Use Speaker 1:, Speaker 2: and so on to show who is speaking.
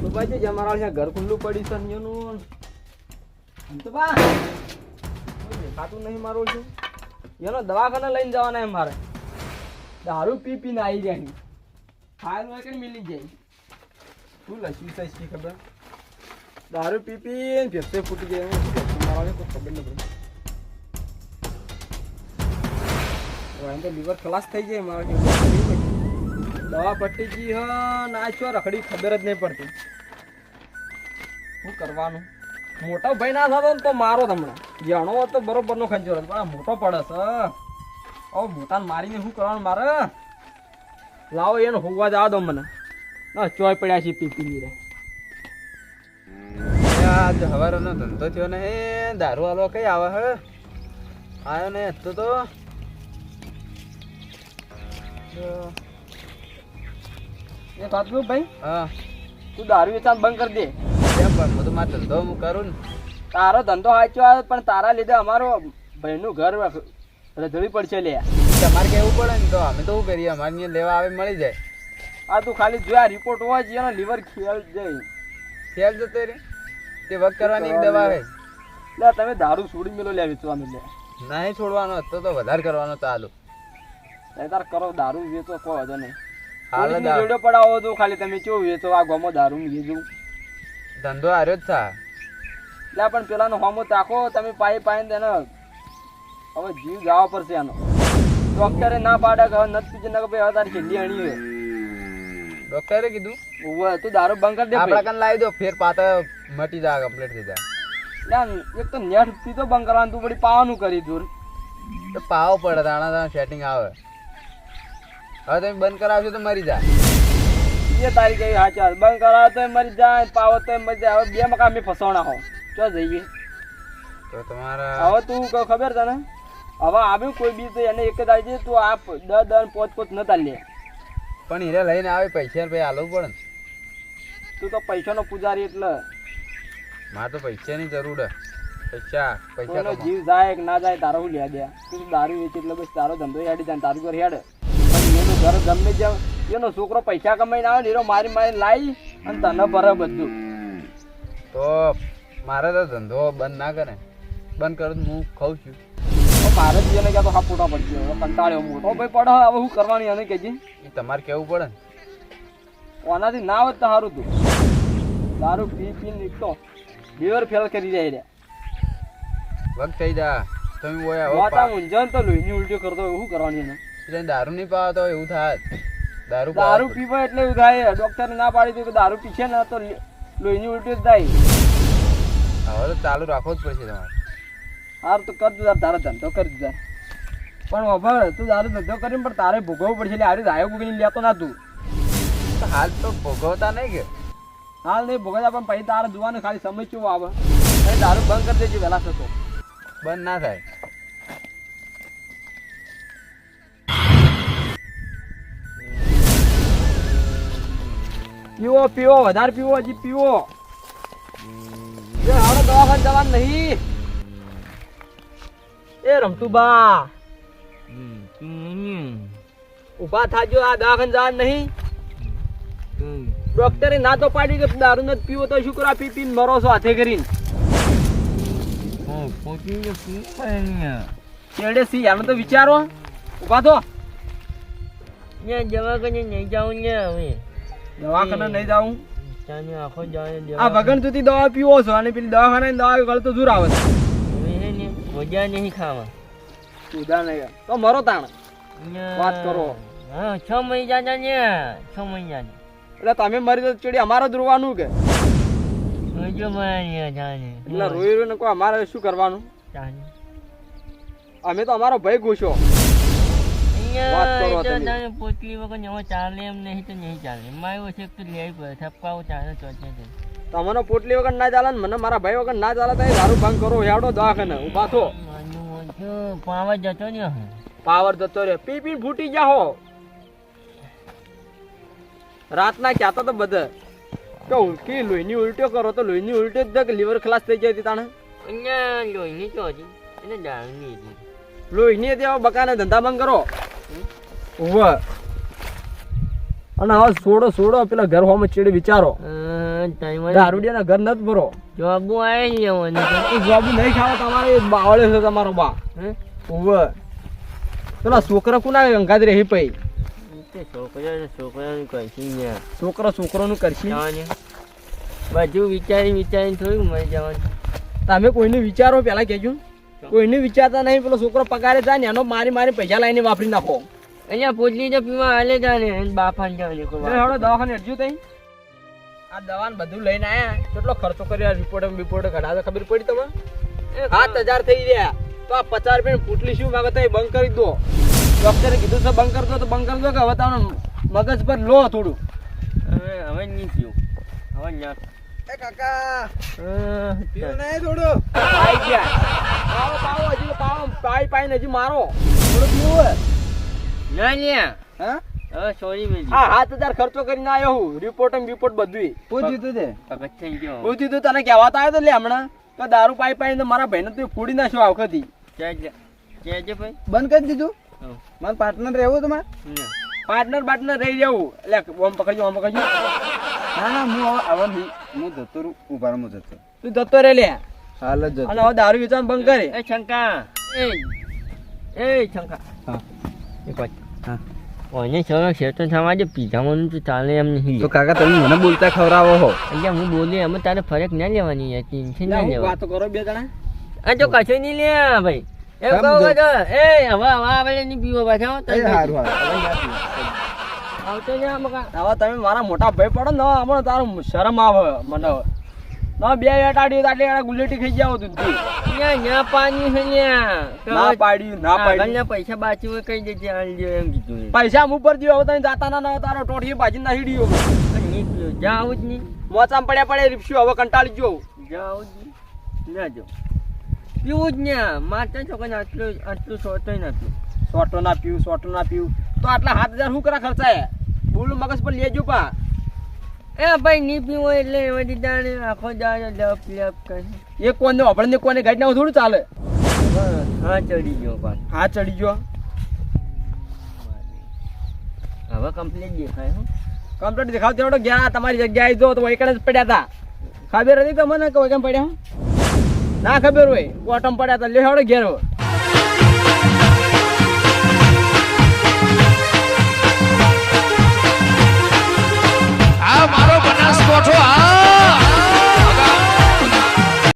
Speaker 1: તો ભાઈ જે અમારા અહીંયા ઘર ખુલ્લું પડી છે એનું તો બા દેખાતું નહીં મારું છું એનો દવાખાને લઈને જવાના એમ મારે દારૂ પી પીને આવી જાય ફાયર હોય કે મિલી જાય શું લખ્યું છે શી ખબર દારૂ પી પીને ફેફસે ફૂટી જાય મારા કોઈ ખબર નહીં પડી તો લીવર ખલાસ થઈ જાય મારા દવા પટ્ટી ગઈ હ ના છો રખડી ખબર જ નહીં પડતી શું કરવાનું મોટો ભાઈ ના થતો તો મારો તમને જાણો તો બરોબર નો ખંચો પણ આ મોટો પડે છે હવે મોટાને મારીને શું કરવાનું મારે લાવો એને હોવા જવા દો મને ના ચોય પડ્યા છે પીપી રે
Speaker 2: આજ હવારનો ધંધો થયો ને એ દારૂ વાળો કઈ આવે હે આવ્યો ને તો
Speaker 1: એ વાત કહું ભાઈ
Speaker 2: હા
Speaker 1: તું દારૂ વેચાણ બંધ કરી દે
Speaker 2: કેમ પણ બધું મારો ધંધો હું કરું ને
Speaker 1: તારો ધંધો સાચો આવે પણ તારા લીધે અમારો ભાઈનું ઘર રધડી પડશે લે
Speaker 2: તમારે કેવું પડે ને તો અમે તો શું કરીએ અમારે અહીંયા લેવા આવે મળી જાય
Speaker 1: આ તું ખાલી જોયા રિપોર્ટ હોવા જોઈએ ને લીવર ખેલ જાય
Speaker 2: ખ્યાલ જતો રે તે વખ કરવાની એક દવા આવે
Speaker 1: લે તમે દારૂ છોડી મેલો લે વેચવાનું લે
Speaker 2: નહીં છોડવાનો હતો તો વધારે કરવાનો ચાલુ
Speaker 1: તાર કરો દારૂ વેચો કોઈ વાંધો નહીં
Speaker 2: હાલ
Speaker 1: રેડો પડાવો તો ખાલી તમે કેવું વેચો આ ગમો દારૂ વેચું
Speaker 2: ધંધો હાર્યો જ થા
Speaker 1: એટલે પણ પેલાનો હોમો તાકો તમે પાઈ પાઈને તેને હવે જીવ જવા પડશે આનો ડોક્ટરે ના પાડે કે હવે નથી પીજે ના ભાઈ હવે તારી છેલ્લી હણી હોય
Speaker 2: ડોક્ટરે કીધું
Speaker 1: ઓવે તું દારૂ બંધ કરી દે
Speaker 2: આપડા કન લાવી દો ફેર પાતા મટી જાય કમ્પ્લીટ થઈ જાય
Speaker 1: એક તો નેટ પીતો બંધ કરવાનું તું પડી પાવાનું કરી દૂર
Speaker 2: તો પાવો પડે તાણા સેટિંગ આવે હવે તમે બંધ કરાવશો તો મરી જાય
Speaker 1: એ તારી કઈ હાચા બંધ કરાવો તો મરી જાય પાવો તો મરી જાય હવે બે મકા અમે ફસવાના હો ચો જઈએ
Speaker 2: તો તમારા
Speaker 1: હવે તું ખબર તને હવે આવ્યું કોઈ બી તો એને એક જ આવી જાય તું આ 10 પોચ ન તાલી
Speaker 2: પણ હીરે લઈને આવે પૈસા ભાઈ હાલવું પડે ને
Speaker 1: તું તો પૈસાનો પૂજારી એટલે
Speaker 2: મારે તો પૈસાની જરૂર હે પૈસા
Speaker 1: કોઈનો જીવ જાય કે ના જાય તારો હું લે દે તું દારૂ વેચી એટલે બસ તારો ધંધો હેડી જાય તારું ઘર હેડે પણ એનું ઘર ગમે જાવ એનો છોકરો પૈસા કમાઈને આવે ને એનો મારી લાવી અને તને ભરે બધું
Speaker 2: તો મારે તો ધંધો બંધ ના કરે બંધ કરું હું ખાઉં છું
Speaker 1: મારે જ એને ક્યાં તો હા ફોટા પડશે કંટાળ્યો મોટો ભાઈ પડે હવે શું કરવાની એને કહેજે
Speaker 2: એ તમારે કેવું પડે ને
Speaker 1: ઓનાથી ના હોત તો સારું તું દારૂ પી પીને નીકળતો લીવર ફેલ કરી જાય રે
Speaker 2: વખત થઈ જા તમે
Speaker 1: વાતા ઊંઝાન તો લોહીની ઉલટી કરતો શું કરવાની એને
Speaker 2: દારૂ નહીં પાવા તો એવું થાય
Speaker 1: દારૂ પીવો એટલે એવું થાય ડોક્ટરે ના પાડી દીધું કે દારૂ પીશે ને તો લોહીની ઉલટી જ થાય
Speaker 2: હવે તો ચાલુ રાખવો જ પડશે તમારે
Speaker 1: સારું તો કરજો તારા ધંધો કરી દીધા પણ બાબા તું દારૂ ધંધો કરીને પણ તારે ભોગવવું પડશે એટલે હારી રાયો ભોગવીને લેતો ના તું
Speaker 2: હાલ તો ભોગવતા નહીં કે
Speaker 1: હાલ નહીં ભોગવતા પણ પછી તારે જોવાનું ખાલી સમય કેવો આવે અને દારૂ બંધ કરી દેજે વહેલા થતો
Speaker 2: બંધ ના થાય
Speaker 1: પીવો પીવો વધારે પીવો હજી પીવો હવે દવાખાને જવાનું નહીં એ રમતુબા ઉભા થાજો આ દવાખાને જવાનું નહીં ડોક્ટરે ના તો પાડી કે દારૂ નથી પીવો તો શું કરવા પી પીને મરો છો હાથે કરીને કેડે સી આને તો વિચારો ઉભા થો
Speaker 3: દવાખાને નહીં જાઉં ને હવે
Speaker 1: દવાખાને નહીં જાઉં
Speaker 3: આખો જાય
Speaker 1: આ વગન સુધી દવા પીવો છો અને પેલી દવાખાને દવા ગળતો દૂર આવે છે
Speaker 3: મજા નહીં ખાવા
Speaker 1: ઉદા નહીં તો મરો તાણ વાત કરો
Speaker 3: હા 6 મહિના ને 6 મહિના
Speaker 1: એટલે તમે મરી તો ચડી અમારે જ રોવાનું કે
Speaker 3: મજો મારી જાને
Speaker 1: એટલે રોઈ રોઈને કોઈ અમારે શું કરવાનું
Speaker 3: જાને
Speaker 1: અમે તો અમારો ભાઈ ગુસ્સો વાત કરો તમે.
Speaker 3: તમે પોટલી વગર એવો ચાલે એમ નહીં તો નહીં ચાલે માયો છે તો લઈ પડે થપકાઓ ચાલે ચોચે છે
Speaker 1: તમને પોટલી વગર ના ચાલે ને મને મારા ભાઈ વગર ના ચાલે તો દારૂ ભાંગ કરો હેડો દવાખાને ઉભા થો
Speaker 3: પાવા જતો ને
Speaker 1: પાવર જતો રે પી પી ફૂટી જાહો રાતના ક્યાં તો બધા કે ઉલટી લોહીની ઉલટીઓ કરો તો લોહીની ઉલટી જ લીવર ખલાસ થઈ જાય તાણે
Speaker 3: અહીંયા લોહીની તો હજી એને દાળની હતી
Speaker 1: લોહીની હતી બકાને ધંધા બંધ કરો ઉભા અને હવે સોડો પેલા ઘર હોમ ચેડી વિચારો દારૂડિયાના ઘર નથી ભરો
Speaker 3: જોબુ આવી જવાનું
Speaker 1: એ જોબ નહીં ખાવા તમારે બાવળે છે તમારો બા ઉવે પેલા છોકરા કોના અંગાત રહી પઈ
Speaker 3: છોકરાનું કહીશું ને
Speaker 1: છોકરોનું કરશી
Speaker 3: બધું વિચારીને થોડું મળી જવાનું.
Speaker 1: તમે કોઈને વિચારો પેલા કહેજો કોઈને વિચારતા નહીં પેલો છોકરો પગારે જાય ને એનો મારી પૈસા લાવીને વાપરી નાખો
Speaker 3: અહીંયા પોટલી તો પીવા હાલે જાને બાપાને જાને
Speaker 1: હવે દવાખાને અડજ્યું તઈ આ દવાને બધું લઈને આયા કેટલો ખર્ચો કર્યો રિપોર્ટ કઢાવે ખબર પડી તમે 7,000 થઈ ગયા તો આ 50 રૂપિયા પુટલી શું માગે તો એ બંધ કરી દો ડોક્ટરે કીધું છે બંધ કરી દો તો બંધ કરી દો કે હવે તમને મગજ પર લો થોડું
Speaker 3: હવે નહીં પીવું હવે ના
Speaker 2: એ કાકા પીવું નહીં થોડું
Speaker 1: આઈ ગયા પાવો હજી પાઈ હજી મારો થોડું પીવું
Speaker 3: ના લ્યા
Speaker 2: હા
Speaker 3: હવે સોરી મેં
Speaker 1: હા 7,000 ખર્ચો કરીને આવ્યો હું રિપોર્ટ બધું
Speaker 2: પૂછ્યું તું તે
Speaker 3: પગત થઈ ગયો
Speaker 1: પૂછ્યું તું તને કહેવા તો આવ્યો તો લે હમણાં તો દારૂ પાઈ તો મારા ભાઈને તું ફૂડી નાખ્યો આવખતી
Speaker 3: કેજે ભાઈ
Speaker 2: બંધ કરી દીધું મારા પાર્ટનર રહેવું તમારે
Speaker 1: પાર્ટનર રહી જવું એટલે ઓમ પકડજો
Speaker 2: ના હું જતો રહું ઉભા હું જતો
Speaker 1: તું જતો રે લે
Speaker 2: હાલ જ
Speaker 1: અને હવે દારૂ વેચવાનું બંધ કરે
Speaker 3: એ શંકા એ શંકા
Speaker 2: હા
Speaker 3: એક વાત
Speaker 2: હા
Speaker 3: ઓને સર શેતન સમાજે પીઝામાં તો ચાલે એમ નહીં
Speaker 2: તો કાકા તમે મને બોલતા ખવડાવો હો
Speaker 3: અહીંયા હું બોલી એમાં તારે ફરક ના લેવાની યાર ટેન્શન ના લેવા
Speaker 1: વાતો કરો બે જણા
Speaker 3: આ તો કશું નહીં લે ભાઈ એ કહો તો એ હવે આપણે નહીં પીવો પાછા
Speaker 2: સારું
Speaker 3: આવતો ને મકા
Speaker 1: હવે તમે મારા મોટા ભાઈ પડો ને હમણાં તારું શરમ આવે મને ના બે અટાડી એટલે ગુલેટી ખાઈ જાવ તું
Speaker 3: ના પાણી છે
Speaker 1: ના પાડ્યું
Speaker 3: પૈસા બાકી હોય કઈ જગ્યાએ આલજો એમ કીધું
Speaker 1: પૈસા ઉપર જીવ હવે તમે જાતા ના તારો ટોઠી ભાજી નાખી દીયો
Speaker 3: નહીં પીવો જાવ જ નહીં
Speaker 1: મોચામ પડ્યા રીપસ્યું હવે કંટાળી ગયો
Speaker 3: જાવ જ નહીં ના જો પીવું જ ને માતા છોકરાને આટલું સોટોય નથી
Speaker 1: સોટો ના પીવું તો આટલા 7,000 શું કરા ખર્ચાય બોલું મગજ પર લેજો પા
Speaker 3: એ ભાઈ નહીં પીવો એટલે એમાંથી જાણે આખો દાડો લપ કરે
Speaker 1: એક કોને આપણે કોને ગાડી ના થોડું ચાલે
Speaker 3: હા ચડી ગયો પાછો
Speaker 1: હા ચડી ગયો
Speaker 3: હવે કમ્પ્લીટ દેખાય હું
Speaker 1: કમ્પ્લીટ દેખાવ તેવડો ગયા તમારી જગ્યાએ જો તો એકડે જ પડ્યા હતા ખબર હતી તમને કે કેમ પડ્યા ના ખબર હોય કોટમ પડ્યા હતા લે હેડો ઘેર
Speaker 4: આ મારો બનાસકોઠો આ